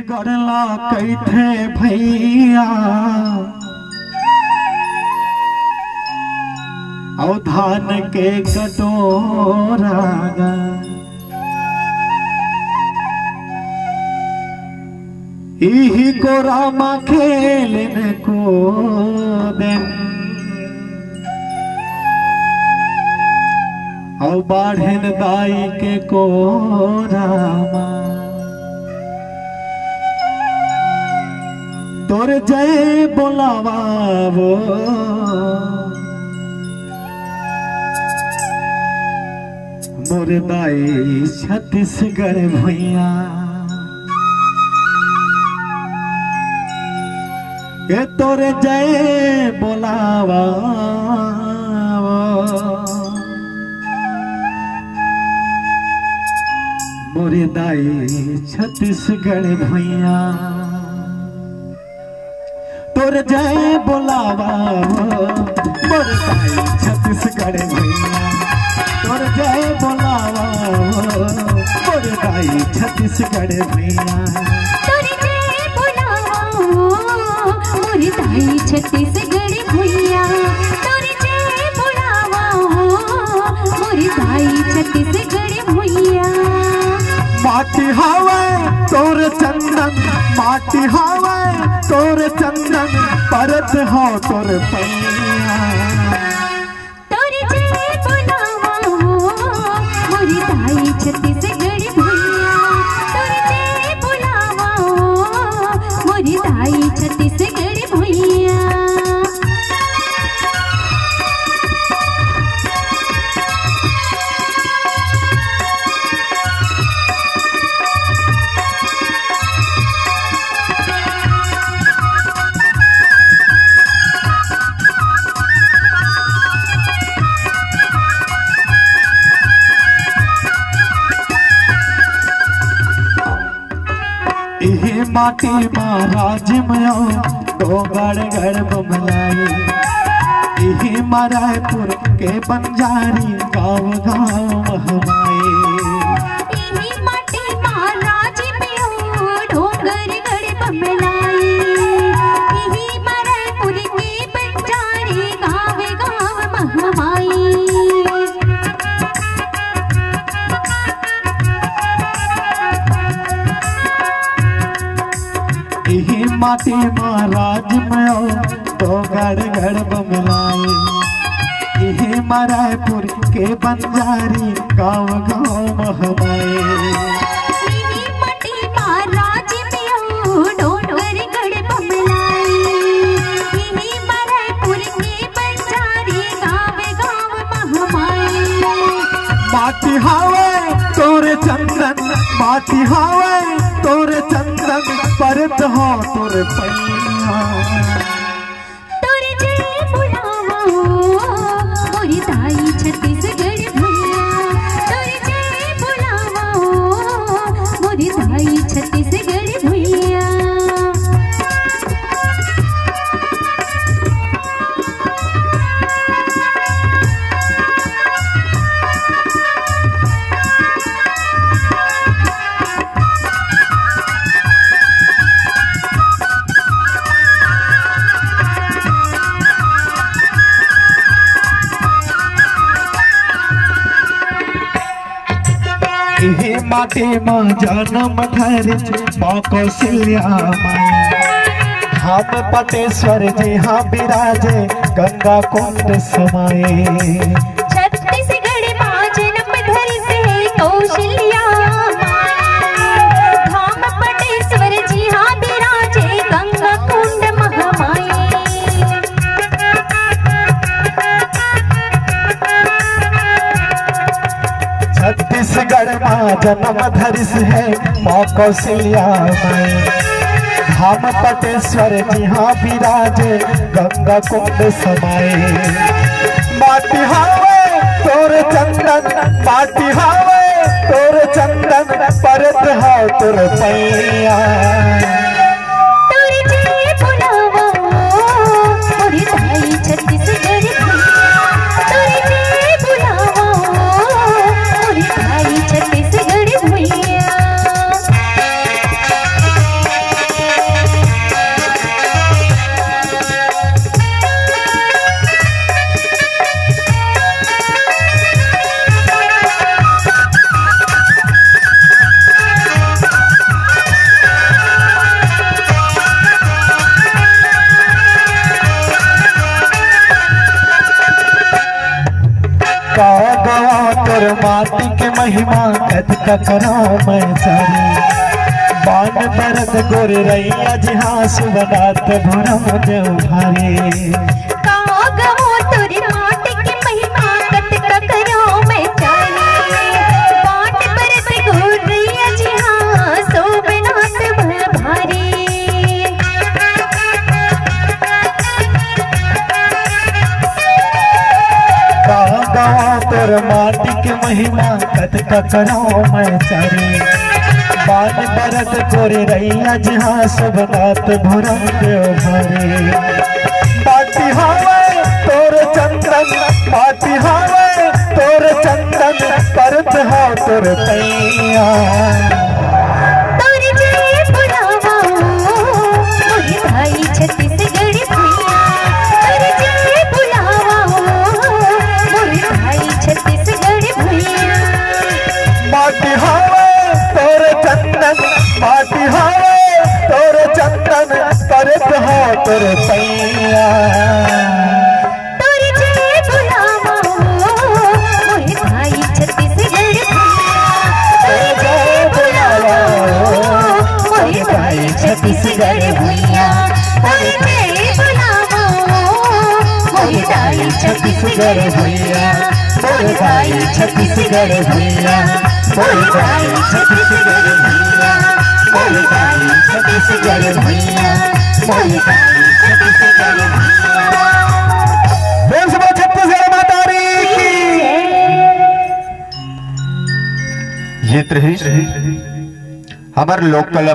गड़ला Cathay भैया और धान के कटोरा इही को रामा खेलने को दिन और बाढ़न दाई के को रामा तोर जय बोलावा वो मोर दाई छत्तीसगढ़ भैया के तोर जय बोलावा मोर दाई छत्तीसगढ़ भैया तोर जय बोलावा मोर दाई छत्तीसगढ़ भैया तोर जय बोलावा मोर दाई छत्तीसगढ़ भैया तोर जय बोलावा मोर दाई छत्तीसगढ़ भैया तोर जय बोलावा मोर दाई छत्तीसगढ़ भैया माटी हवे तोर चंदन माटी हवे तोर चंदन परत हो तोर पैया तोर जय बोलावा मोर दाई छत्तीसगढ़ भैया तोर जय बोलावा मोर दाई छत्तीसगढ़ भैया इहे माटी महाराज मयो तो गड़ गड़ बमलाई इहे मरायपुर के बंजारी गाँव गाँव हमारे इही माटी महाराज में ढोंगर गड़ बमलाई इही मरायपुर के बंजारी गाँव गाँव महमाई इहे माटी महाराज मयो तो गड़ गड़ बमलाई इहे मरायपुर के बंजारी गाँव गाँव हमारे इही माटी महाराज में ढोंगर गड़ बमलाई इही मरायपुर के बंजारी गाँव गाँव महमाई माटी हवे तोरे चंदन माटी हवे तोरे चंदन परत हो तोर पैया तोर जय बोलावा मोर दाई छत्तीसगढ़ भैया तोर जय बोलावा मोर दाई छत्तीसगढ़ भैया इहे माटी माँ जन्म धरिच माँ कौशल्या माई हम पटेश्वर जी हाँ विराजे गंगा कुंड समाये छत्तीसगढ़ माँ जन्म धरि से कौशल्या धाम पटेश्वर जी हाँ विराजे गंगा कुंड महामाई छत्तीसगढ़ माँ जन्म धरिस है माँ कौशल्या माई हम पटेश्वर जी हाँ विराजे गंगा कुंड समाये माटी हवे तोर चंदन माटी हवे तोर चंदन परत हो तोर पैया तोर जय बोलावा मोर दाई छत्तीसगढ़ भैया तोर जय बोलावा मोर दाई छत्तीसगढ़ भैया तोर माटी के महिमा कद का करो मैं सारी बान बरत गोर रैया जहाँ सुबनात भरम देव भारी कागो तोरी माटी की महिमा कत का करो मैं चाली बाट बरत गोरैया जी हाँ सोबनाथ भल भारी कागो तोर माटी के महिमा कद का करो मैं चारी बान बरत गोरे रैया जहाँ सुबनात भरम देव भारी बाटी हावे तोर चंदन बाटी हावे तोर चंदन परत हो तोर तैया तोर जय बुलावा मोरे भाई छत्तीसगढ़ भैया तोर जय बुलावा मोरे भाई छत्तीसगढ़ भैया बाटी हावे तोर चंदन बाटी हावे तोर चंदन परत हो तोर तैया तोर जय बुलावा मोरे भाई छत्तीसगढ़ भैया तोर जय बुलावा मोरे भाई छत्तीसगढ़ भैया तोर जय बुलावा मोरे भाई छत्तीसगढ़ भैया मोरे भाई छत्तीसगढ़ भैया मोरे भाई छत्तीसगढ़ भैया मोरे भाई छत्तीसगढ़ भैया मोरे भाई छत्तीसगढ़ भैया बोल सुबह छत्तीसगढ़ माता की ये रही हमार लोक कला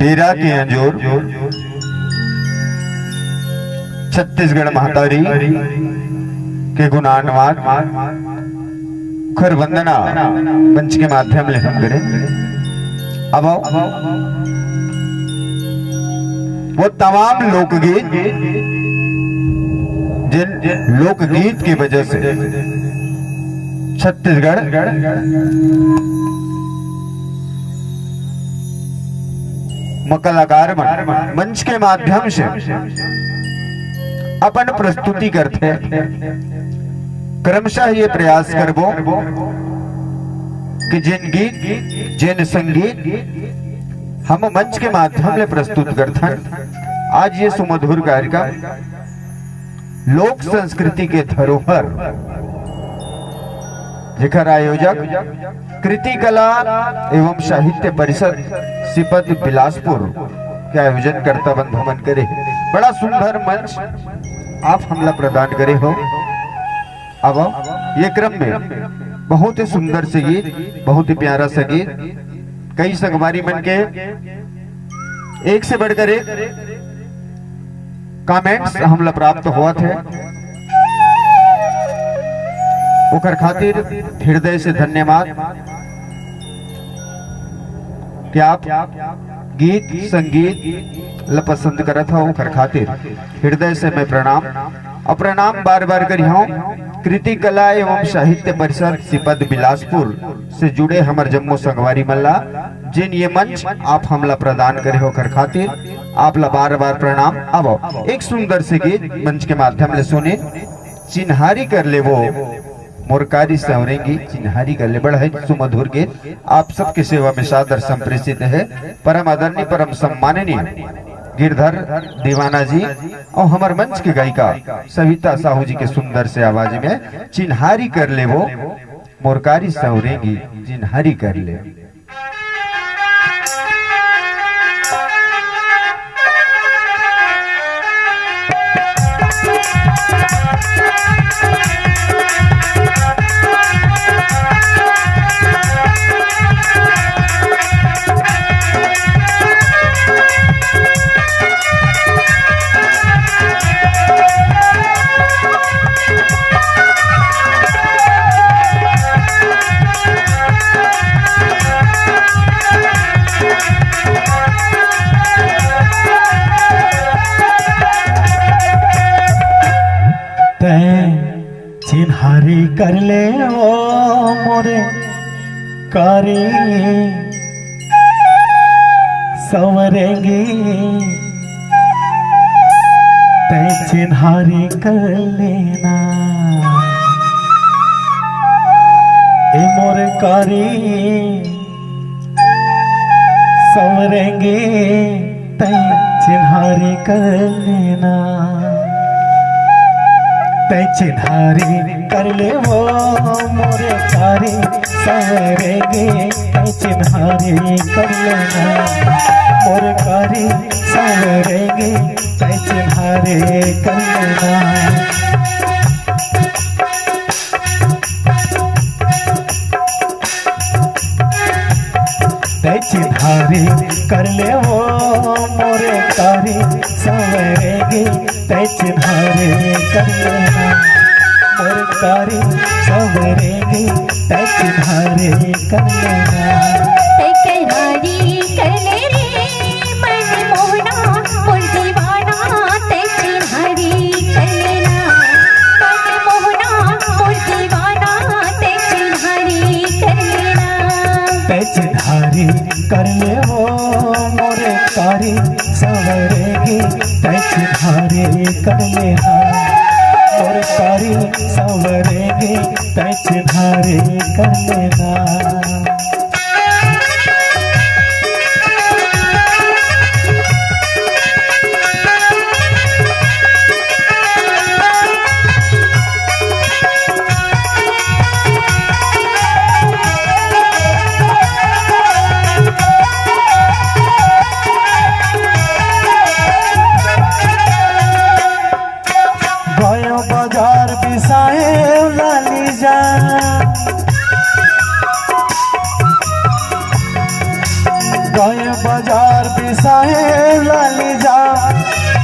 डेरा के अंजोर छत्तीसगढ़ महतारी के गुणानवाद खर वंदना मंच के माध्यम ले हम करें। अब वो तमाम लोकगीत जिन लोकगीत की वजह से छत्तीसगढ़ कलाकार मंच के माध्यम से अपन प्रस्तुति करते हैं। क्रमशः ये प्रयास करबो कि जिन गीत जिन संगीत हम मंच के माध्यम ले प्रस्तुत करते हैं। आज ये सुमधुर कार्यक्रम लोक संस्कृति के धरोहर जेकर आयोजक कृति कला एवं साहित्य परिषद सिपत बिलासपुर के आयोजन करता बंधमन करे बड़ा सुंदर मंच आप हमला प्रदान करे हो। अब ये क्रम में बहुत ही सुंदर से गीत बहुत ही प्यारा सा गीत कई संगवारी मन के एक से बढ़कर एक कमेंट्स हमला प्राप्त हुआ थे। ओकर खातिर हृदय से धन्यवाद कि आप गीत संगीत ल पसंद करत हो। ओकर खातिर हृदय से मैं प्रणाम और प्रणाम बार बार करी हूँ। कृति कला एवं साहित्य परिषद सिपत बिलासपुर से जुड़े हमार जम्मू संगवारी मल्ला जिन ये मंच आप हमला प्रदान करे होकर खातिर आप ला बार बार प्रणाम। अब एक सुंदर से गीत मंच के माध्यम से सुने चिन्हारी कर ले वो मोरकारी सवरेंगी चिन्हारी कर ले बड़ा है सुमधुर गीत आप सबके सेवा में सादर संप्रेषित है। परम आदरणीय परम सम्माननीय गिरधर दीवाना जी और हमार मंच के गायिका सविता साहू जी के सुंदर से आवाज में चिन्हारी कर ले वो मोरकारी सवरेंगी चिन्हारी कर ले। चिन्हारी कर ले ओ मोरे कारी संवरेंगी ते तय चिन्हारी कर लेना। ए मोर कारी संवरेंगे तय चिन्हारी कर लेना। तय चिन्हारी कर ले वो मोरे कारी संवरेंगे तय चिन्हारी कर लेना। मोर कारी संवरेंगे तय चिन्हारी कर लेना। तय चिन्हारी कर ले वो मोरे कारी संवरेंगे तय चिन्हारी कर लेना। मोरे कारी संवरेंगे तय चिन्हारी कर लेना। तय चिन्हारी कर ले रे मन मोहना मोर दीवाना। तय चिन्हारी कर लेना मन मोहना मोर दीवाना। तय चिन्हारी कर लेना। तय चिन्हारी कर ले वो मोरे कारी संवरेंगे तय चिन्हारी कर लेना। मोरे कारी संवरेंगे तय चिन्हारी कर लेना। बाजार बिसाए लाली जा गए बाजार बिसाए लाली जा।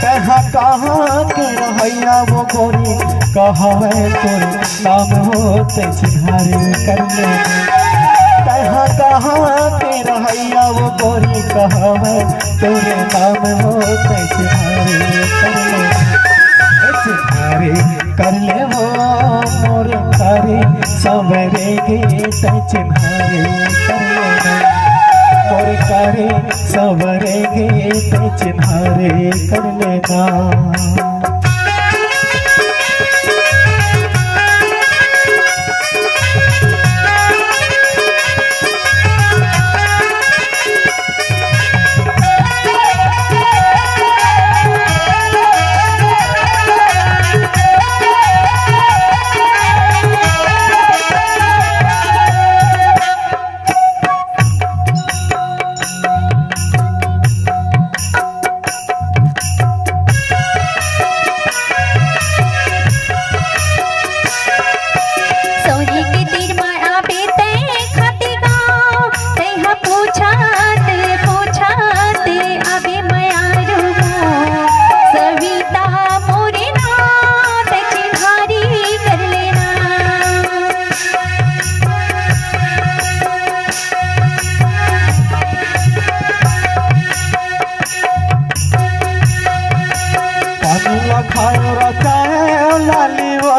कहाँ कहाँ के रहैया वो गोरी कहवे तोर नाम होते चिन्हारी कर लेना। कहाँ कहाँ के रहैया वो गोरी कहवे तोरे नाम होते चिन्हारी कर लेना। चिन्हारी कर ले वो मोर कारी संवरेंगे तय चिन्हारी कर लेना। मोर कारी संवरेंगे तय चिन्हारी कर लेना। खायो रचाए लाली वो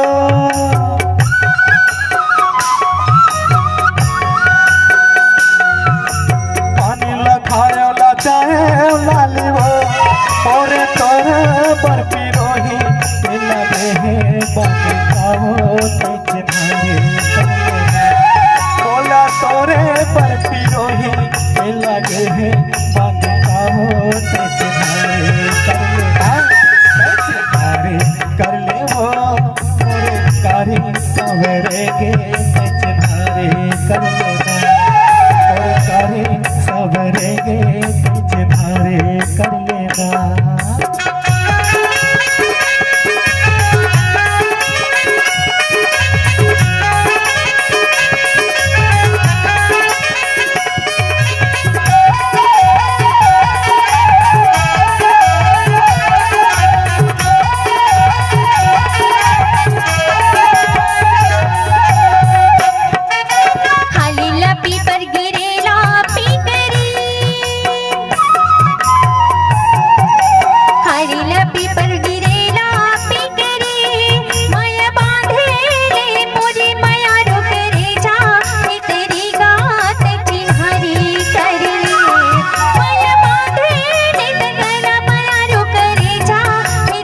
पानी लखायो लचाए लाली वो और तोरे बर्फी रोही लगे है बाकी खाओ तय चिन्हारी बोला तोरे बर्फी रोही लगे है बाकी खाओ तय चिन्हारी कर ले वो मोरे कारी संवरेंगे तय चिन्हारी कर लेना। मोरे कारी संवरेंगे तय चिन्हारी कर लेना।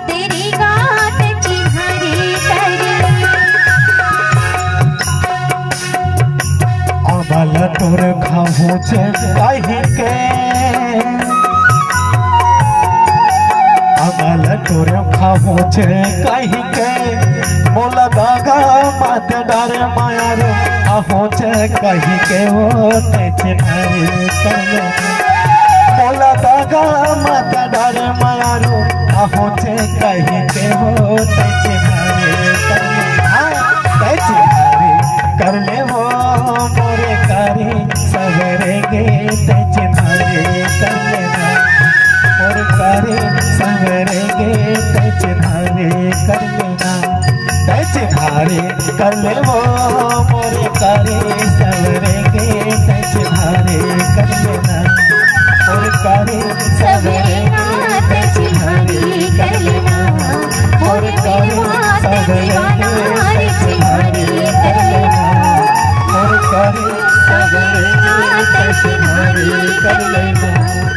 तेरी गा मुझे कहीं के अमल तोरे खाओ छे कहीं के मोला दागा मत डर माया रे आहो छे कहीं के वो ते मारे कर मोला दागा मत डर माया रो आहो छे कहीं के वो ते मारे कर ले वो मोरे कारी सवेरे गे ते मारे कर लेना मोरे कारी सवेरे गे ते मारे कर लेना ते मारे कर ले वो मोरे कारी सवेरे गे ते मारे कर लेना मोरे कारी सवेरे गे ते मारे कर लेना मोरे कारी सवेरे गे ते मारे कर लेना मोरे कारी सवेरे गे ते मारे कर लेना।